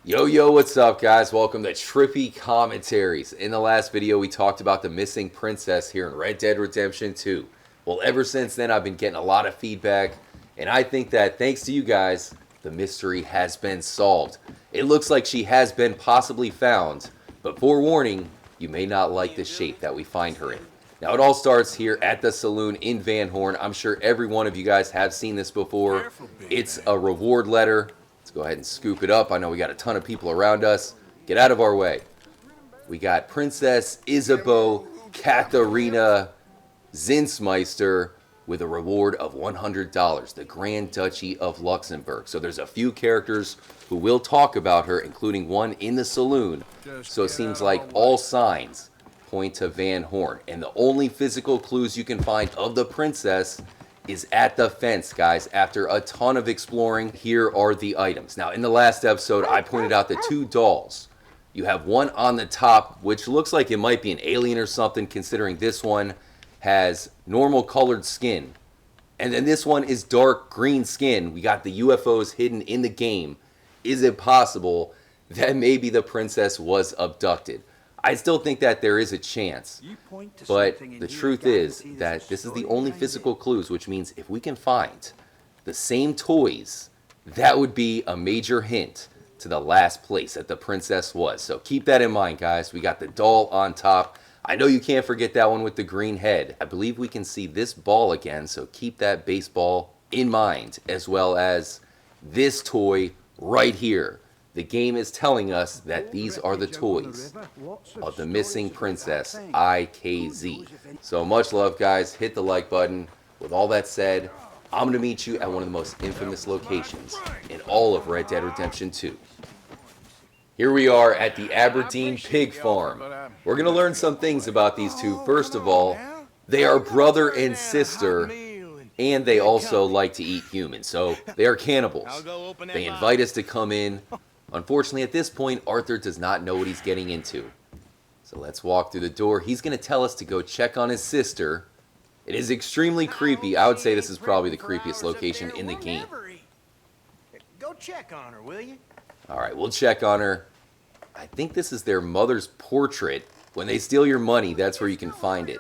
Yo, what's up, guys? Welcome to Trippy Commentaries. In the last video, we talked about the missing princess here in Red Dead Redemption 2. Well, ever since then, I've been getting a lot of feedback, and I think that thanks to you guys, the mystery has been solved. It looks like she has been possibly found, but forewarning, you may not like the shape that we find her in. Now, it all starts here at the saloon in Van Horn. I'm sure every one of you guys have seen this before. It's a reward letter. Let's go ahead and scoop it up. I know we got a ton of people around us. Get out of our way. We got Princess Isabeau Katharina Zinsmeister with a reward of $100, the Grand Duchy of Luxembourg. So there's a few characters who will talk about her, including one in the saloon. So it seems like all signs point to Van Horn. And the only physical clues you can find of the princess is at the fence, guys. After a ton of exploring, here are the items. Now, in the last episode, I pointed out the two dolls. You have one on the top, which looks like it might be an alien or something, considering this one has normal colored skin. And then this one is dark green skin. We got the UFOs hidden in the game. Is it possible that maybe the princess was abducted? I still think that there is a chance, but the truth is that this is the only physical clues, which means if we can find the same toys, that would be a major hint to the last place that the princess was. So keep that in mind, guys. We got the doll on top. I know you can't forget that one with the green head. I believe we can see this ball again, so keep that baseball in mind, as well as this toy right here. The game is telling us that these are the toys of the missing Princess IKZ. So much love, guys. Hit the like button. With all that said, I'm going to meet you at one of the most infamous locations in all of Red Dead Redemption 2. Here we are at the Aberdeen Pig Farm. We're going to learn some things about these two. First of all, they are brother and sister, and they also like to eat humans. So they are cannibals. They invite us to come in. Unfortunately, at this point, Arthur does not know what he's getting into. So let's walk through the door. He's going to tell us to go check on his sister. It is extremely creepy. I would say this is probably the creepiest location in the game. Go check on her, will you? All right, we'll check on her. I think this is their mother's portrait. When they steal your money, that's where you can find it.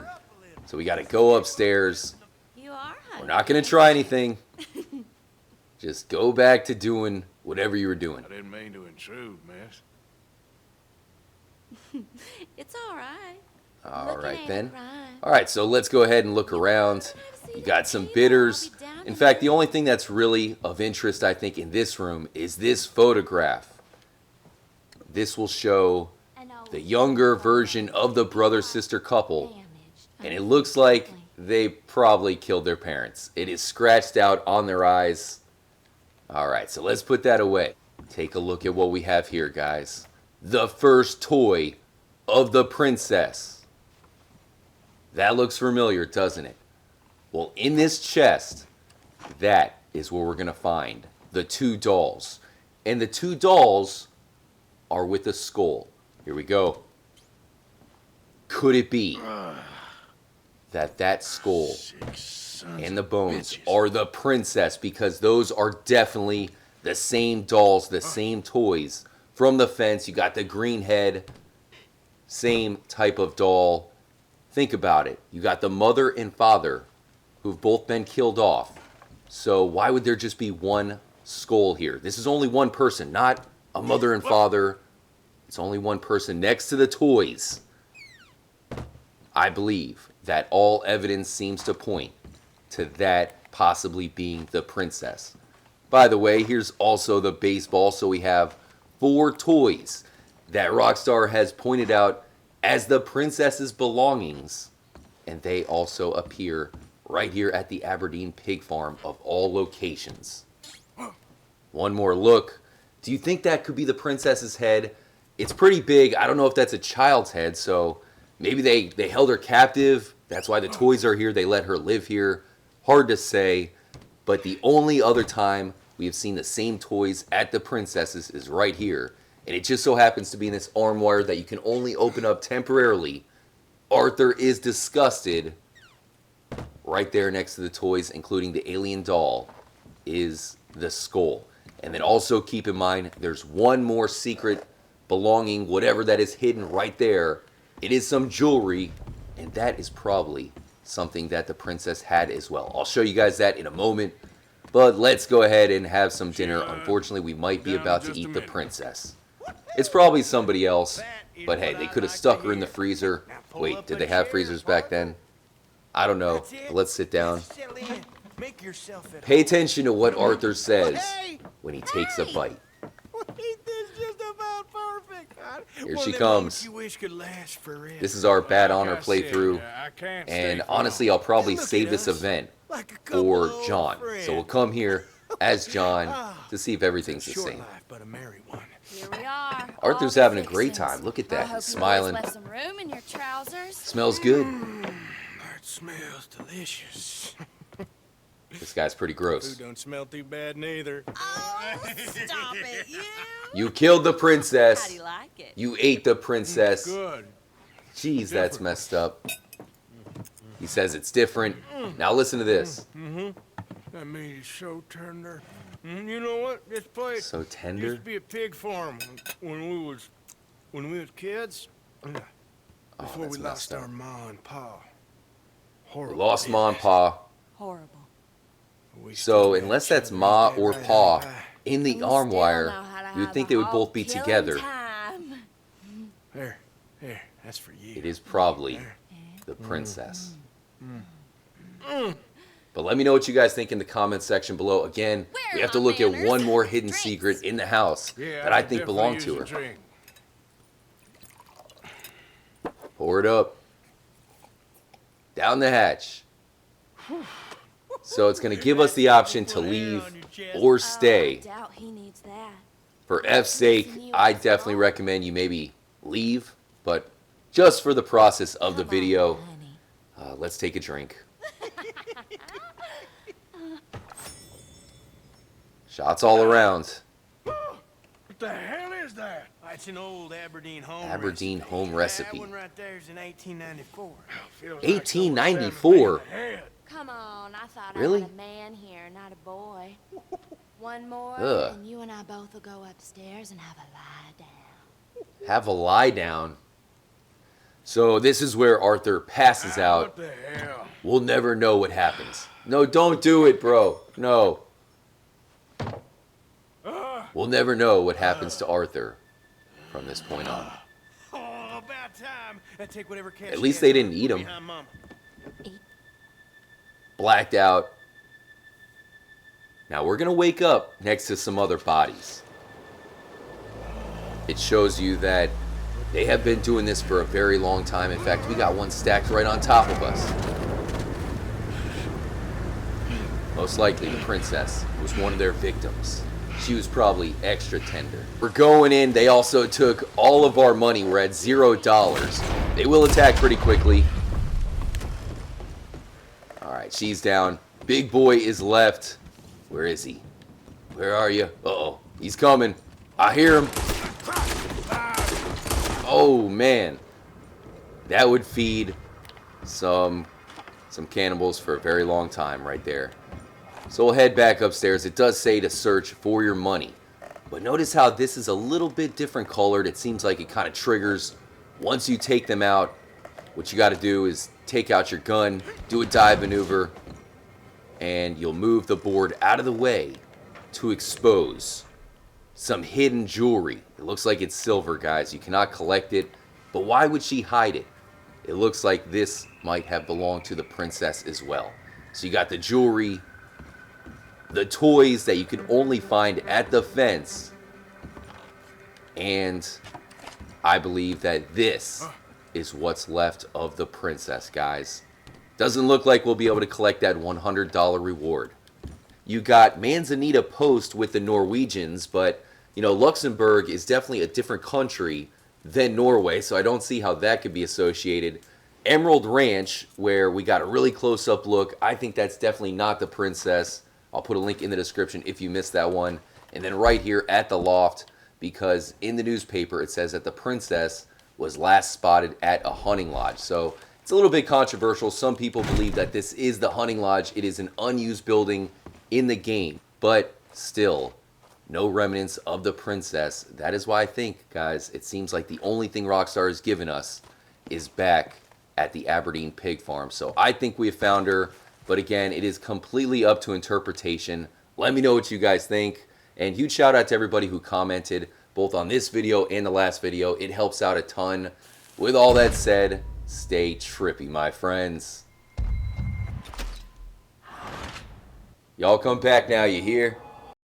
So we got to go upstairs. We're not going to try anything. Just go back to doing whatever you were doing. I didn't mean to intrude, miss. It's all right. All right, then. All right, so let's go ahead and look around. You got some bitters. In fact, the only thing that's really of interest, I think, in this room is this photograph. This will show the younger version of the brother-sister couple. And it looks like they probably killed their parents. It is scratched out on their eyes. All right, so let's put that away. Take a look at what we have here, guys. The first toy of the princess. That looks familiar, doesn't it? Well, in this chest, that is where we're going to find the two dolls. And the two dolls are with a skull. Here we go. Could it be that skull and the bones are the princess? Because those are definitely the same dolls, the same toys from the fence. You got the green head, same type of doll. Think about it. You got the mother and father who've both been killed off. So why would there just be one skull here? This is only one person, not a mother and father. It's only one person next to the toys. I believe that all evidence seems to point to that possibly being the princess. By the way, here's also the baseball. So we have 4 toys that Rockstar has pointed out as the princess's belongings. And they also appear right here at the Aberdeen Pig Farm of all locations. One more look. Do you think that could be the princess's head? It's pretty big. I don't know if that's a child's head, so maybe they held her captive. That's why the toys are here. They let her live here. Hard to say. But the only other time we have seen the same toys at the princess's is right here. And it just so happens to be in this armoire that you can only open up temporarily. Arthur is disgusted. Right there next to the toys, including the alien doll, is the skull. And then also keep in mind, there's one more secret belonging, whatever that is hidden right there. It is some jewelry, and that is probably something that the princess had as well. I'll show you guys that in a moment, but let's go ahead and have some dinner. Unfortunately, we might be about to eat the princess. It's probably somebody else, but hey, they could have stuck her in the freezer. Wait, did they have freezers back then? I don't know. Let's sit down. Pay attention to what Arthur says when he takes a bite. Here she comes. This is our Bad Honor playthrough, and honestly, I'll probably save this event for John. So we'll come here as John to see if everything's the same. Here we are. Arthur's having a great time. Look at that. He's smiling. Left some room in your trousers. Smells good. That smells delicious. This guy's pretty gross. Food don't smell too bad neither. Oh, stop it, you. You killed the princess. How do you like it? You ate the princess. Good. Jeez, that's messed up. He says it's different. Now listen to this. That meat is so tender. You know what? This place So tender. used to be a pig farm when we was kids. Before that's we messed lost up. our ma and pa. We Horrible. lost Ma and Pa. Horrible. We So still unless had that's each Ma other or right Pa eye. in the And you arm still wire, know how to you'd have think a they would both be hog-killing together. time. There, that's for you. It is probably the princess. But let me know what you guys think in the comments section below. Again, Where we are have to my look at manners? one more hidden Drinks. secret in the house Yeah, that I could think definitely belonged use to a her. drink. Pour it up. Down the hatch. So it's going to give us the option to leave or Oh, I stay. doubt he needs that. For F's sake, I definitely recommend you maybe leave, but just for the process of the Come on, video, honey. let's take a drink. Shots all around. What the hell is that? It's an old Aberdeen home Aberdeen recipe. home recipe. That one right there is in 1894. Feels like 1894? someone stabbed me in the head. Come on, I thought Really? I had a man here, not a boy. One more, Ugh. and you and I both will go upstairs and have a lie down. Have a lie down. So this is where Arthur passes out. What the hell? We'll never know what happens. No, don't do it, bro. No. We'll never know what happens to Arthur from this point on. Oh, about time. I take whatever cash At you least had they didn't left eat 'em. behind Mama. Blacked out. Now we're going to wake up next to some other bodies. It shows you that they have been doing this for a very long time. In fact, we got one stacked right on top of us. Most likely the princess was one of their victims. She was probably extra tender. We're going in. They also took all of our money. We're at $0. They will attack pretty quickly. All right, she's down. Big boy is left. Where is he? Where are you? Uh-oh. He's coming. I hear him. Oh, man. That would feed some cannibals for a very long time right there. So we'll head back upstairs. It does say to search for your money. But notice how this is a little bit different colored. It seems like it kind of triggers once you take them out. What you got to do is take out your gun, do a dive maneuver, and you'll move the board out of the way to expose some hidden jewelry. It looks like it's silver, guys. You cannot collect it. But why would she hide it? It looks like this might have belonged to the princess as well. So you got the jewelry, the toys that you can only find at the fence, and I believe that this is what's left of the princess, guys. Doesn't look like we'll be able to collect that $100 reward. You got Manzanita Post with the Norwegians, but, you know, Luxembourg is definitely a different country than Norway, so I don't see how that could be associated. Emerald Ranch, where we got a really close-up look, I think that's definitely not the princess. I'll put a link in the description if you missed that one. And then right here at the loft, because in the newspaper it says that the princess was last spotted at a hunting lodge. So it's a little bit controversial. Some people believe that this is the hunting lodge. It is an unused building in the game, but still, no remnants of the princess. That is why I think, guys, it seems like the only thing Rockstar has given us is back at the Aberdeen pig farm. So I think we have found her, but again, it is completely up to interpretation. Let me know what you guys think, and huge shout out to everybody who commented both on this video and the last video. It helps out a ton. With all that said, stay trippy, my friends. Y'all come back now, you hear?